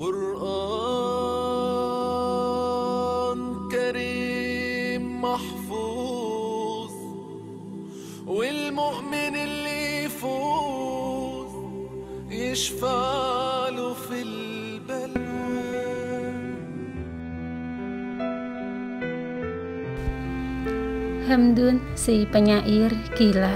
قرآن كريم محفوظ والمؤمن اللي يفوز يشفع له في البلوى. Hamdun, si penyair gila.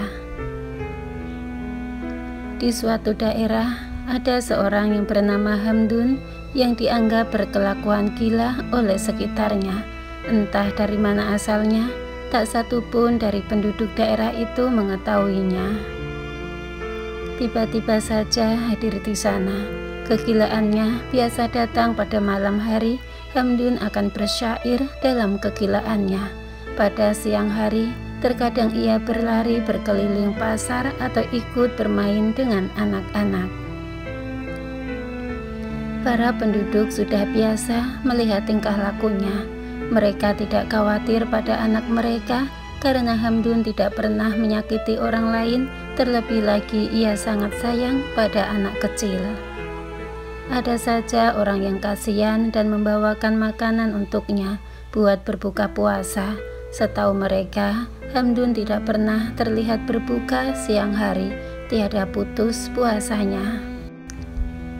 Di suatu daerah ada seorang yang bernama Hamdun yang dianggap berkelakuan gila oleh sekitarnya. Entah dari mana asalnya, tak satu pun dari penduduk daerah itu mengetahuinya. Tiba-tiba saja hadir di sana. Kegilaannya biasa datang pada malam hari. Hamdun akan bersyair dalam kegilaannya. Pada siang hari, terkadang ia berlari berkeliling pasar atau ikut bermain dengan anak-anak. Para penduduk sudah biasa melihat tingkah lakunya. Mereka tidak khawatir pada anak mereka karena Hamdun tidak pernah menyakiti orang lain, terlebih lagi ia sangat sayang pada anak kecil. Ada saja orang yang kasihan dan membawakan makanan untuknya buat berbuka puasa. Setahu mereka, Hamdun tidak pernah terlihat berbuka siang hari, tiada putus puasanya.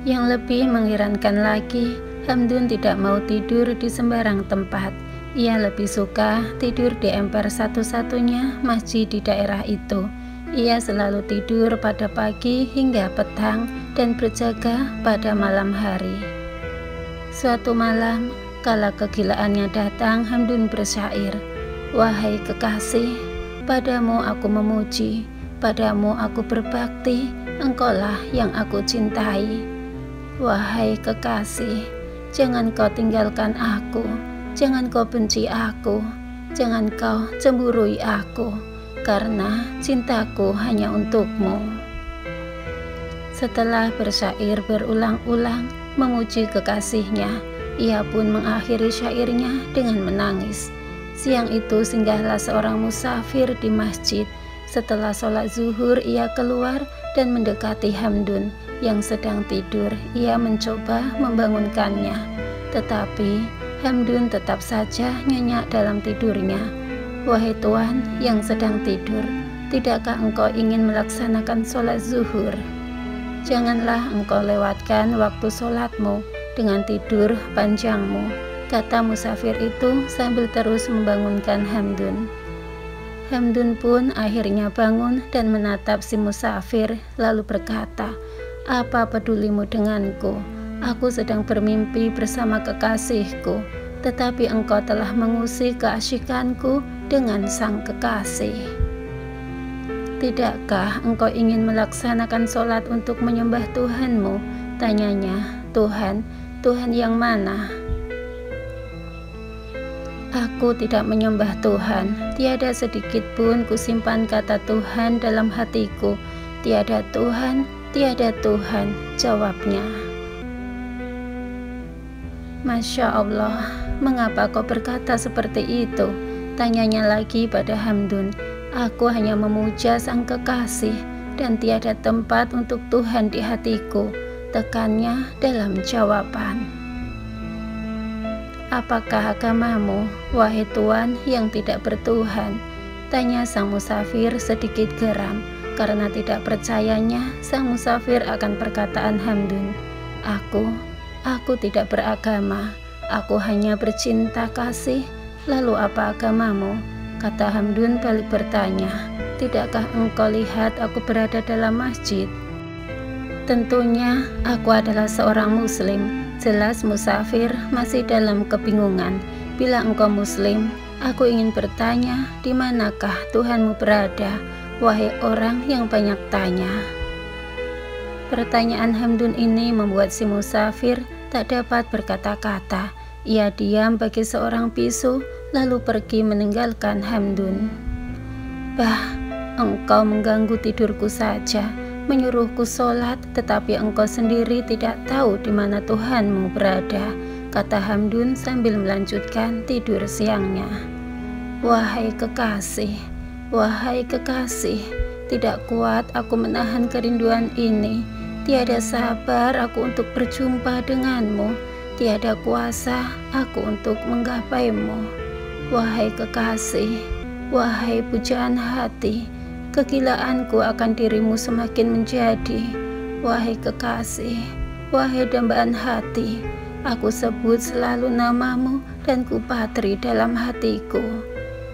Yang lebih mengherankan lagi, Hamdun tidak mau tidur di sembarang tempat. Ia lebih suka tidur di emper satu-satunya masjid di daerah itu. Ia selalu tidur pada pagi hingga petang dan berjaga pada malam hari. Suatu malam, kala kegilaannya datang, Hamdun bersyair, "Wahai kekasih, padamu aku memuji, padamu aku berbakti, engkaulah yang aku cintai. Wahai kekasih, jangan kau tinggalkan aku, jangan kau benci aku, jangan kau cemburui aku, karena cintaku hanya untukmu." Setelah bersyair berulang-ulang memuji kekasihnya, ia pun mengakhiri syairnya dengan menangis. Siang itu singgahlah seorang musafir di masjid. Setelah sholat zuhur ia keluar dan mendekati Hamdun yang sedang tidur. Ia mencoba membangunkannya, tetapi Hamdun tetap saja nyenyak dalam tidurnya. "Wahai Tuan yang sedang tidur, tidakkah engkau ingin melaksanakan sholat zuhur? Janganlah engkau lewatkan waktu sholatmu dengan tidur panjangmu," kata musafir itu sambil terus membangunkan Hamdun. Hamdun pun akhirnya bangun dan menatap si musafir lalu berkata, "Apa pedulimu denganku? Aku sedang bermimpi bersama kekasihku, tetapi engkau telah mengusik keasyikanku dengan sang kekasih. Tidakkah engkau ingin melaksanakan sholat untuk menyembah Tuhanmu?" Tanyanya. "Tuhan, Tuhan yang mana?" "Aku tidak menyembah Tuhan, tiada sedikit pun kusimpan kata Tuhan dalam hatiku. Tiada Tuhan, tiada Tuhan," jawabnya. "Masya Allah, mengapa kau berkata seperti itu?" Tanyanya lagi pada Hamdun. "Aku hanya memuja sang kekasih dan tiada tempat untuk Tuhan di hatiku," tekannya dalam jawaban. "Apakah agamamu, wahai Tuan yang tidak bertuhan?" tanya sang musafir sedikit geram. Karena tidak percayanya sang musafir akan perkataan Hamdun. Aku tidak beragama, aku hanya bercinta kasih." "Lalu apa agamamu?" kata Hamdun balik bertanya. "Tidakkah engkau lihat aku berada dalam masjid?" "Tentunya aku adalah seorang muslim." Jelas musafir masih dalam kebingungan. "Bila engkau muslim, aku ingin bertanya, di manakah Tuhanmu berada, wahai orang yang banyak tanya?" Pertanyaan Hamdun ini membuat si musafir tak dapat berkata-kata. Ia diam bagi seorang bisu, lalu pergi meninggalkan Hamdun. "Bah, engkau mengganggu tidurku saja, menyuruhku sholat, tetapi engkau sendiri tidak tahu di mana Tuhanmu berada," kata Hamdun sambil melanjutkan tidur siangnya. "Wahai kekasih, wahai kekasih, tidak kuat aku menahan kerinduan ini. Tiada sabar aku untuk berjumpa denganmu, tiada kuasa aku untuk menggapaimu. Wahai kekasih, wahai pujaan hati, kegilaanku akan dirimu semakin menjadi. Wahai kekasih, wahai dambaan hati, aku sebut selalu namamu dan kupatri dalam hatiku.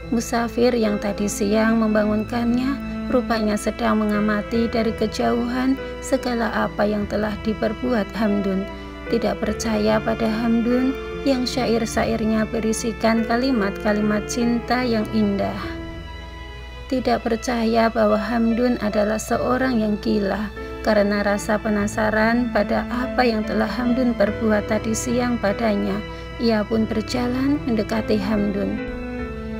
Musafir yang tadi siang membangunkannya rupanya sedang mengamati dari kejauhan segala apa yang telah diperbuat Hamdun. Tidak percaya pada Hamdun yang syair-syairnya berisikan kalimat-kalimat cinta yang indah. Tidak percaya bahwa Hamdun adalah seorang yang gila karena rasa penasaran pada apa yang telah Hamdun perbuat tadi siang padanya. Ia pun berjalan mendekati Hamdun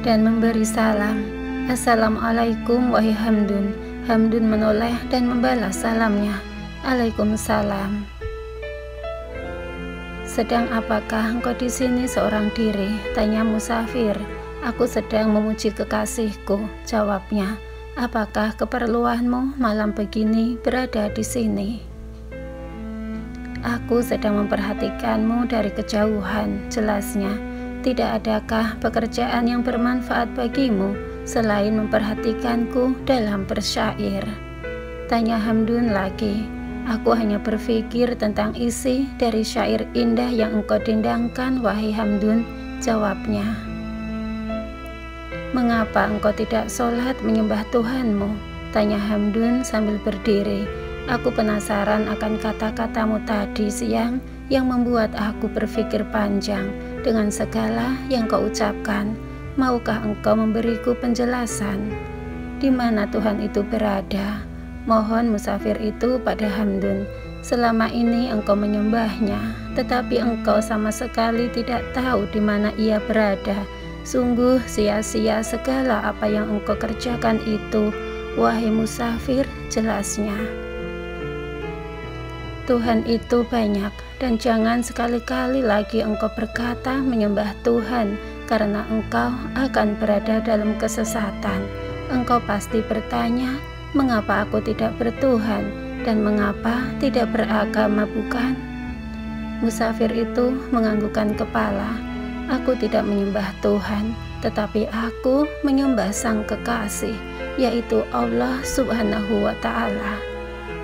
dan memberi salam. Assalamualaikum wahai Hamdun. Hamdun menoleh dan membalas salamnya. Waalaikumsalam. Sedang apakah engkau di sini seorang diri? Tanya musafir. Aku sedang memuji kekasihku, jawabnya. Apakah keperluanmu malam begini berada di sini? Aku sedang memperhatikanmu dari kejauhan, jelasnya. Tidak adakah pekerjaan yang bermanfaat bagimu selain memperhatikanku dalam bersyair? Tanya Hamdun lagi. Aku hanya berpikir tentang isi dari syair indah yang engkau dendangkan, wahai Hamdun, jawabnya. Mengapa engkau tidak sholat menyembah Tuhanmu? Tanya Hamdun sambil berdiri. Aku penasaran akan kata-katamu tadi siang yang membuat aku berpikir panjang dengan segala yang kau ucapkan. Maukah engkau memberiku penjelasan? Di mana Tuhan itu berada? Mohon musafir itu pada Hamdun. Selama ini engkau menyembahnya, tetapi engkau sama sekali tidak tahu di mana ia berada. Sungguh sia-sia segala apa yang engkau kerjakan itu, wahai musafir, jelasnya. Tuhan itu banyak, dan jangan sekali-kali lagi engkau berkata menyembah Tuhan, karena engkau akan berada dalam kesesatan. Engkau pasti bertanya, mengapa aku tidak bertuhan, dan mengapa tidak beragama, bukan? Musafir itu menganggukkan kepala. Aku tidak menyembah Tuhan, tetapi aku menyembah Sang Kekasih, yaitu Allah Subhanahu wa Ta'ala.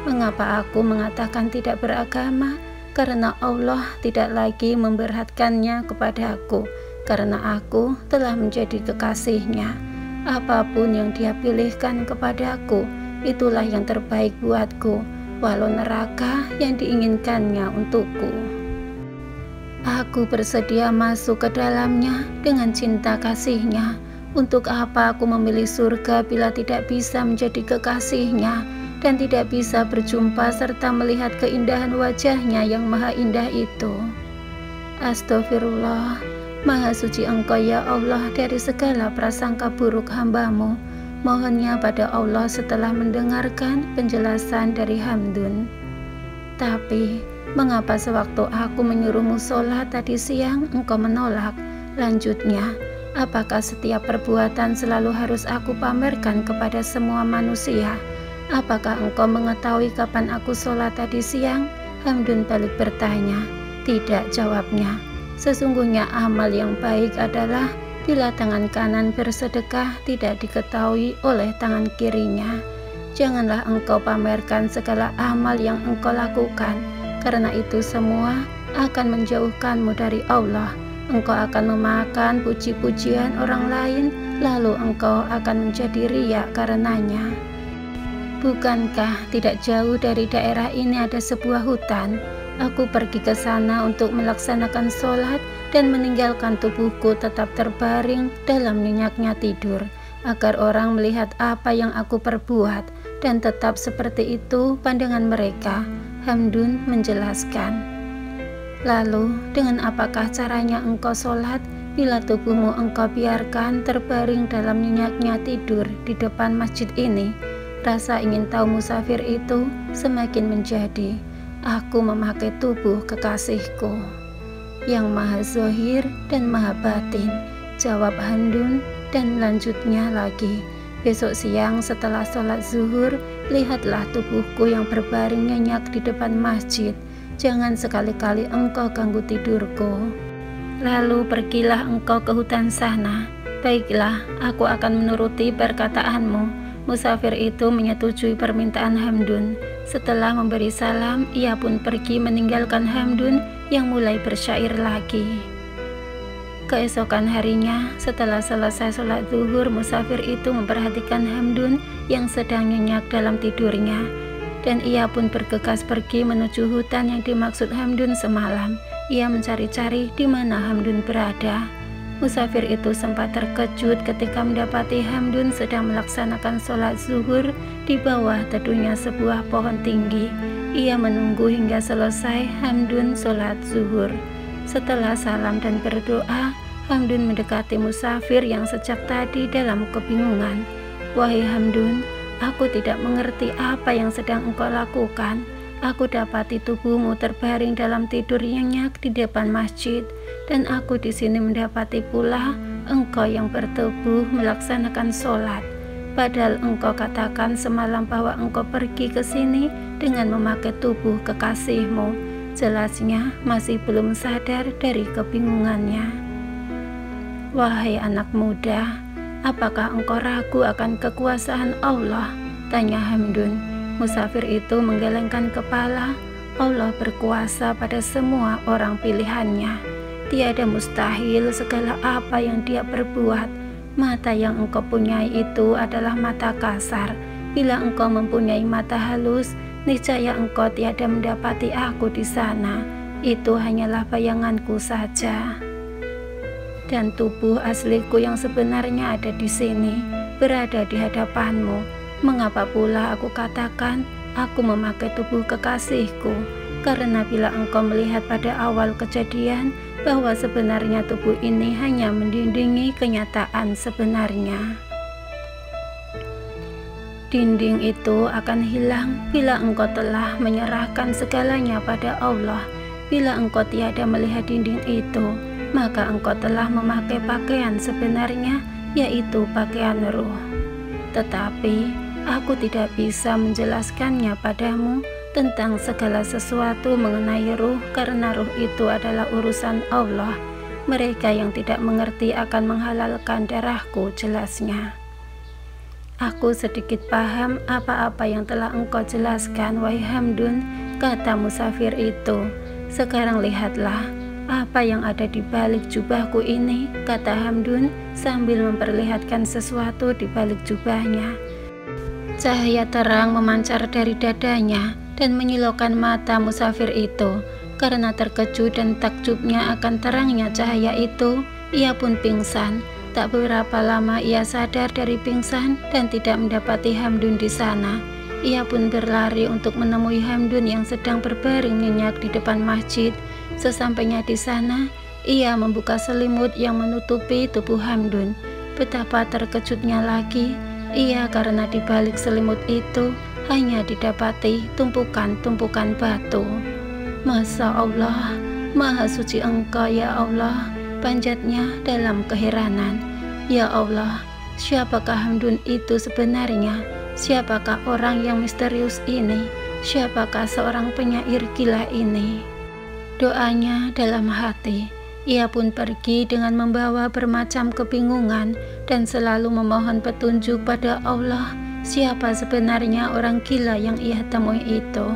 Mengapa aku mengatakan tidak beragama? Karena Allah tidak lagi memberatkannya kepadaku, karena aku telah menjadi kekasihnya. Apapun yang Dia pilihkan kepadaku, itulah yang terbaik buatku, walau neraka yang diinginkannya untukku. Aku bersedia masuk ke dalamnya dengan cinta kasihnya. Untuk apa aku memilih surga bila tidak bisa menjadi kekasihnya dan tidak bisa berjumpa serta melihat keindahan wajahnya yang maha indah itu? Astagfirullah, maha suci Engkau ya Allah dari segala prasangka buruk hamba-Mu. Mohonnya pada Allah setelah mendengarkan penjelasan dari Hamdun. Tapi mengapa sewaktu aku menyuruhmu sholat tadi siang engkau menolak? Lanjutnya, apakah setiap perbuatan selalu harus aku pamerkan kepada semua manusia? Apakah engkau mengetahui kapan aku sholat tadi siang? Hamdun balik bertanya. Tidak, jawabnya. Sesungguhnya amal yang baik adalah bila tangan kanan bersedekah tidak diketahui oleh tangan kirinya. Janganlah engkau pamerkan segala amal yang engkau lakukan, karena itu semua akan menjauhkanmu dari Allah. Engkau akan memakan puji-pujian orang lain, lalu engkau akan menjadi riya karenanya. Bukankah tidak jauh dari daerah ini ada sebuah hutan? Aku pergi ke sana untuk melaksanakan sholat dan meninggalkan tubuhku tetap terbaring dalam nyenyaknya tidur, agar orang melihat apa yang aku perbuat, dan tetap seperti itu pandangan mereka. Hamdun menjelaskan. Lalu, dengan apakah caranya engkau sholat bila tubuhmu engkau biarkan terbaring dalam nyenyaknya tidur di depan masjid ini? Rasa ingin tahu musafir itu semakin menjadi. Aku memakai tubuh kekasihku yang maha zahir dan maha batin, jawab Hamdun, dan lanjutnya lagi. Besok siang setelah sholat zuhur, lihatlah tubuhku yang berbaring nyenyak di depan masjid. Jangan sekali-kali engkau ganggu tidurku. Lalu pergilah engkau ke hutan sana. Baiklah, aku akan menuruti perkataanmu. Musafir itu menyetujui permintaan Hamdun. Setelah memberi salam, ia pun pergi meninggalkan Hamdun yang mulai bersyair lagi. Keesokan harinya, setelah selesai sholat zuhur, musafir itu memperhatikan Hamdun yang sedang nyenyak dalam tidurnya, dan ia pun bergegas pergi menuju hutan yang dimaksud Hamdun semalam. Ia mencari-cari di mana Hamdun berada. Musafir itu sempat terkejut ketika mendapati Hamdun sedang melaksanakan sholat zuhur di bawah teduhnya sebuah pohon tinggi. Ia menunggu hingga selesai Hamdun sholat zuhur. Setelah salam dan berdoa, Hamdun mendekati musafir yang sejak tadi dalam kebingungan. Wahai Hamdun, aku tidak mengerti apa yang sedang engkau lakukan. Aku dapati tubuhmu terbaring dalam tidur nyenyak di depan masjid, dan aku di sini mendapati pula engkau yang berteduh melaksanakan sholat. Padahal engkau katakan semalam bahwa engkau pergi ke sini dengan memakai tubuh kekasihmu. Jelasnya masih belum sadar dari kebingungannya. Wahai anak muda, apakah engkau ragu akan kekuasaan Allah? Tanya Hamdun. Musafir itu menggelengkan kepala. Allah berkuasa pada semua orang pilihannya. Tiada mustahil segala apa yang dia perbuat. Mata yang engkau punyai itu adalah mata kasar. Bila engkau mempunyai mata halus, niscaya engkau tiada mendapati aku di sana. Itu hanyalah bayanganku saja. Dan tubuh asliku yang sebenarnya ada di sini, berada di hadapanmu. Mengapa pula aku katakan aku memakai tubuh kekasihku? Karena bila engkau melihat pada awal kejadian bahwa sebenarnya tubuh ini hanya mendindingi kenyataan sebenarnya. Dinding itu akan hilang bila engkau telah menyerahkan segalanya pada Allah. Bila engkau tiada melihat dinding itu, maka engkau telah memakai pakaian sebenarnya, yaitu pakaian ruh. Tetapi aku tidak bisa menjelaskannya padamu tentang segala sesuatu mengenai ruh, karena ruh itu adalah urusan Allah. Mereka yang tidak mengerti akan menghalalkan darahku, jelasnya. Aku sedikit paham apa-apa yang telah engkau jelaskan, wahai Hamdun, kata musafir itu. Sekarang lihatlah apa yang ada di balik jubahku ini, kata Hamdun sambil memperlihatkan sesuatu di balik jubahnya. Cahaya terang memancar dari dadanya dan menyilaukan mata musafir itu. Karena terkejut dan takjubnya akan terangnya cahaya itu, ia pun pingsan. Tak beberapa lama ia sadar dari pingsan dan tidak mendapati Hamdun di sana. Ia pun berlari untuk menemui Hamdun yang sedang berbaring nyenyak di depan masjid. Sesampainya di sana, ia membuka selimut yang menutupi tubuh Hamdun. Betapa terkejutnya lagi ia karena di balik selimut itu hanya didapati tumpukan-tumpukan batu. Masya Allah, Maha Suci Engkau ya Allah, panjatnya dalam keheranan. Ya Allah, siapakah Hamdun itu sebenarnya? Siapakah orang yang misterius ini? Siapakah seorang penyair gila ini? Doanya dalam hati. Ia pun pergi dengan membawa bermacam kebingungan dan selalu memohon petunjuk pada Allah. Siapa sebenarnya orang gila yang ia temui itu?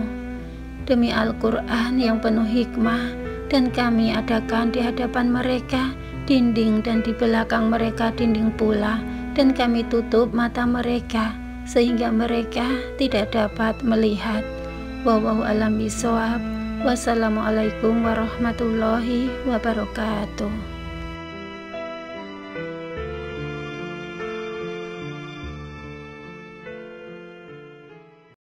Demi Al-Quran yang penuh hikmah, dan kami adakan di hadapan mereka dinding dan di belakang mereka dinding pula, dan kami tutup mata mereka sehingga mereka tidak dapat melihat. Wallahu a'lam bishawab. Wassalamualaikum warahmatullahi wabarakatuh.